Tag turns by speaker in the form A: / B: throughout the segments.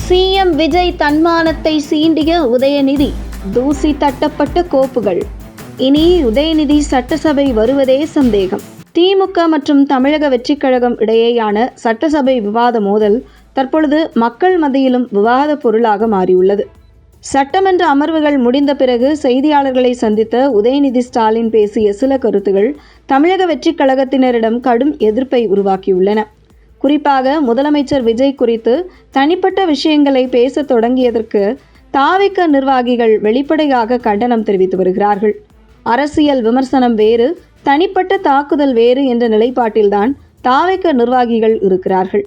A: CM Vijay தன்மானத்தை சீண்டிய உதயநிதி, தூசி தட்டப்பட்ட கோப்புகள். இனி உதயநிதி சட்டசபை வருவதே சந்தேகம். திமுக மற்றும் தமிழக வெற்றிக் கழகம் இடையேயான சட்டசபை விவாத மோதல் தற்பொழுது மக்கள் மத்தியிலும் விவாத பொருளாக மாறியுள்ளது. சட்டமன்ற அமர்வுகள் முடிந்த பிறகு செய்தியாளர்களை சந்தித்த உதயநிதி ஸ்டாலின் பேசிய சில கருத்துகள் தமிழக வெற்றிக் கழகத்தினரிடம் கடும் எதிர்ப்பை உருவாக்கியுள்ளன. குறிப்பாக முதலமைச்சர் விஜய் குறித்து தனிப்பட்ட விஷயங்களை பேச தொடங்கியதற்கு தாவிக நிர்வாகிகள் வெளிப்படையாக கண்டனம் தெரிவித்து வருகிறார்கள். அரசியல் விமர்சனம் வேறு, தனிப்பட்ட தாக்குதல் வேறு என்ற நிலைப்பாட்டில்தான் தாவிக நிர்வாகிகள் இருக்கிறார்கள்.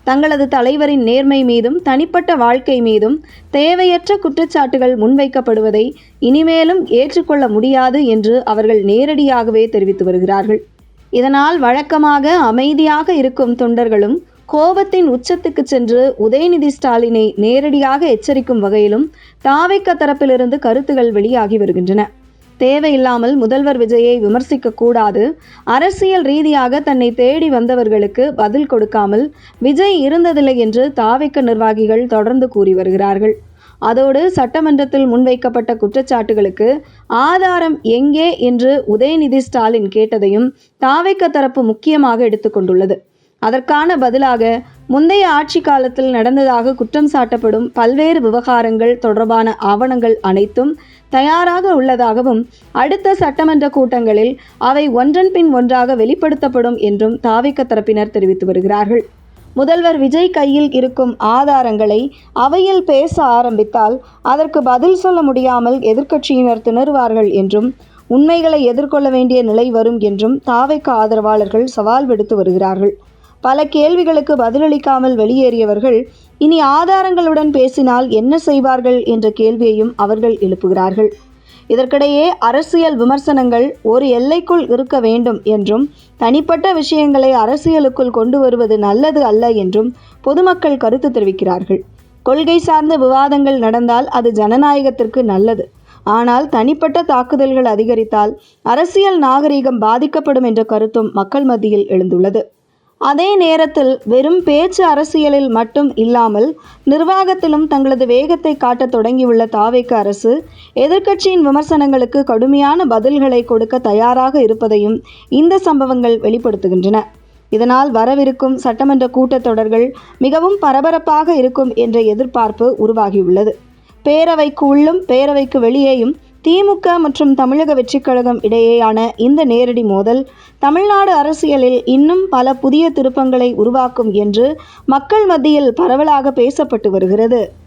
A: தங்களது தலைவரின் நேர்மை மீதும் தனிப்பட்ட வாழ்க்கை மீதும் தேவையற்ற குற்றச்சாட்டுகள் முன்வைக்கப்படுவதை இனிமேலும் ஏற்றுக்கொள்ள முடியாது என்று அவர்கள் நேரடியாகவே தெரிவித்து வருகிறார்கள். இதனால் வழக்கமாக அமைதியாக இருக்கும் தொண்டர்களும் கோபத்தின் உச்சத்துக்கு சென்று உதயநிதி ஸ்டாலினை நேரடியாக எச்சரிக்கும் வகையிலும் தாவிக தரப்பிலிருந்து கருத்துகள் வெளியாகி வருகின்றன. தேவையில்லாமல் முதல்வர் விஜயை விமர்சிக்க கூடாது, அரசியல் ரீதியாக தன்னை தேடி வந்தவர்களுக்கு பதில் கொடுக்காமல் விஜய் இருந்ததில்லை என்று தாவிக நிர்வாகிகள் தொடர்ந்து கூறி வருகிறார்கள். அதோடு சட்டமன்றத்தில் முன்வைக்கப்பட்ட குற்றச்சாட்டுகளுக்கு ஆதாரம் எங்கே என்று உதயநிதி ஸ்டாலின் கேட்டதையும் தாவிக தரப்பு முக்கியமாக எடுத்துக்கொண்டுள்ளது. அதற்கான பதிலாக முந்தைய ஆட்சி காலத்தில் நடந்ததாக குற்றம் சாட்டப்படும் பல்வேறு விவகாரங்கள் தொடர்பான ஆவணங்கள் அனைத்தும் தயாராக உள்ளதாகவும் அடுத்த சட்டமன்ற கூட்டங்களில் அவை ஒன்றன் பின் ஒன்றாக வெளிப்படுத்தப்படும் என்றும் தாவிக தரப்பினர் தெரிவித்து வருகிறார்கள். முதல்வர் விஜய் கையில் இருக்கும் ஆதாரங்களை அவையில் பேச ஆரம்பித்தால் அதற்கு பதில் சொல்ல முடியாமல் எதிர்க்கட்சியினர் திணறுவார்கள் என்றும் உண்மைகளை எதிர்கொள்ள வேண்டிய நிலை வரும் என்றும் தாவிக ஆதரவாளர்கள் சவால் விடுத்து வருகிறார்கள். பல கேள்விகளுக்கு பதிலளிக்காமல் வெளியேறியவர்கள் இனி ஆதாரங்களுடன் பேசினால் என்ன செய்வார்கள் என்ற கேள்வியையும் அவர்கள் எழுப்புகிறார்கள். இதற்கிடையே அரசியல் விமர்சனங்கள் ஒரு எல்லைக்குள் இருக்க வேண்டும் என்றும் தனிப்பட்ட விஷயங்களை அரசியலுக்குள் கொண்டு வருவது நல்லது அல்ல என்றும் பொதுமக்கள் கருத்து தெரிவிக்கிறார்கள். கொள்கை சார்ந்த விவாதங்கள் நடந்தால் அது ஜனநாயகத்திற்கு நல்லது. ஆனால் தனிப்பட்ட தாக்குதல்கள் அதிகரித்தால் அரசியல் நாகரிகம் பாதிக்கப்படும் என்ற கருத்தும் மக்கள் மத்தியில் எழுந்துள்ளது. அதே நேரத்தில் வெறும் பேச்சு அரசியலில் மட்டும் இல்லாமல் நிர்வாகத்திலும் தங்களது வேகத்தை காட்ட தொடங்கியுள்ள தாவிக அரசு எதிர்க்கட்சியின் விமர்சனங்களுக்கு கடுமையான பதில்களை கொடுக்க தயாராக இருப்பதையும் இந்த சம்பவங்கள் வெளிப்படுத்துகின்றன. இதனால் வரவிருக்கும் சட்டமன்ற கூட்டத்தொடர்கள் மிகவும் பரபரப்பாக இருக்கும் என்ற எதிர்பார்ப்பு உருவாகியுள்ளது. பேரவைக்கு உள்ளும் பேரவைக்கு வெளியேயும் திமுக மற்றும் தமிழக வெற்றிக் கழகம் இடையேயான இந்த நேரடி மோதல் தமிழ்நாடு அரசியலில் இன்னும் பல புதிய திருப்பங்களை உருவாக்கும் என்று மக்கள் மத்தியில் பரவலாக பேசப்பட்டு வருகிறது.